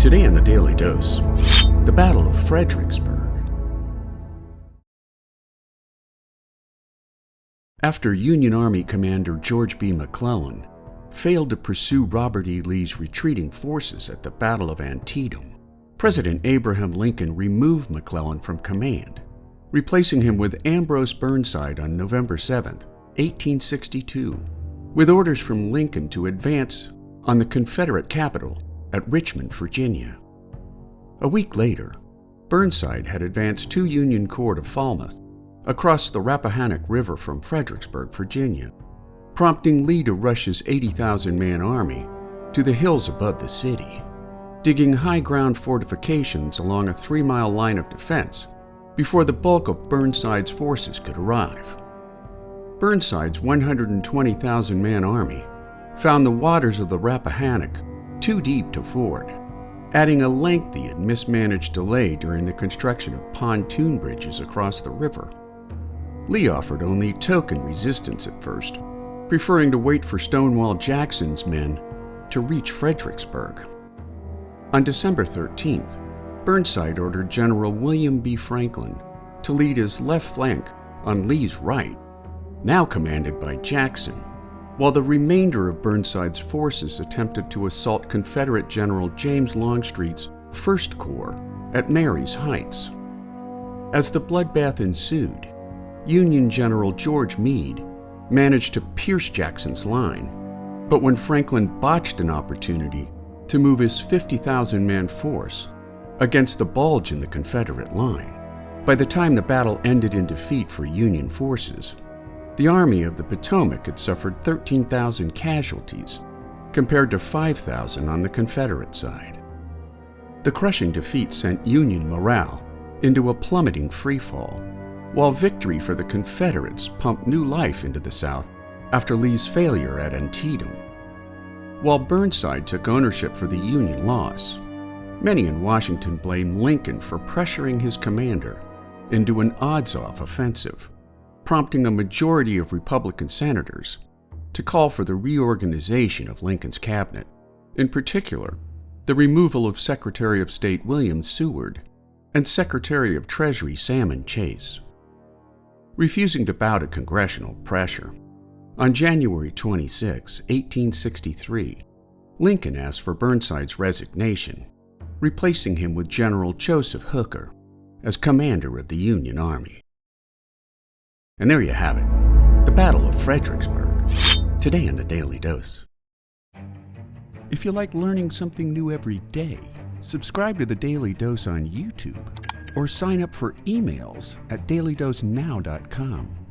Today in the Daily Dose, the Battle of Fredericksburg. After Union Army Commander George B. McClellan failed to pursue Robert E. Lee's retreating forces at the Battle of Antietam, President Abraham Lincoln removed McClellan from command, replacing him with Ambrose Burnside on November 7, 1862, with orders from Lincoln to advance on the Confederate capital at Richmond, Virginia. A week later, Burnside had advanced 2 Union corps to Falmouth across the Rappahannock River from Fredericksburg, Virginia, prompting Lee to rush his 80,000-man army to the hills above the city, digging high-ground fortifications along a 3-mile line of defense before the bulk of Burnside's forces could arrive. Burnside's 120,000-man army found the waters of the Rappahannock too deep to ford, adding a lengthy and mismanaged delay during the construction of pontoon bridges across the river. Lee offered only token resistance at first, preferring to wait for Stonewall Jackson's men to reach Fredericksburg. On December 13th, Burnside ordered General William B. Franklin to lead his left flank on Lee's right, now commanded by Jackson, while the remainder of Burnside's forces attempted to assault Confederate General James Longstreet's 1st Corps at Marye's Heights. As the bloodbath ensued, Union General George Meade managed to pierce Jackson's line, but when Franklin botched an opportunity to move his 50,000-man force against the bulge in the Confederate line, by the time the battle ended in defeat for Union forces, the Army of the Potomac had suffered 13,000 casualties, compared to 5,000 on the Confederate side. The crushing defeat sent Union morale into a plummeting freefall, while victory for the Confederates pumped new life into the South after Lee's failure at Antietam. While Burnside took ownership for the Union loss, many in Washington blamed Lincoln for pressuring his commander into an odds-off offensive, prompting a majority of Republican senators to call for the reorganization of Lincoln's cabinet, in particular, the removal of Secretary of State William Seward and Secretary of Treasury Salmon Chase. Refusing to bow to congressional pressure, on January 26, 1863, Lincoln asked for Burnside's resignation, replacing him with General Joseph Hooker as commander of the Union Army. And there you have it, the Battle of Fredericksburg, today in the Daily Dose. If you like learning something new every day, subscribe to the Daily Dose on YouTube or sign up for emails at dailydosenow.com.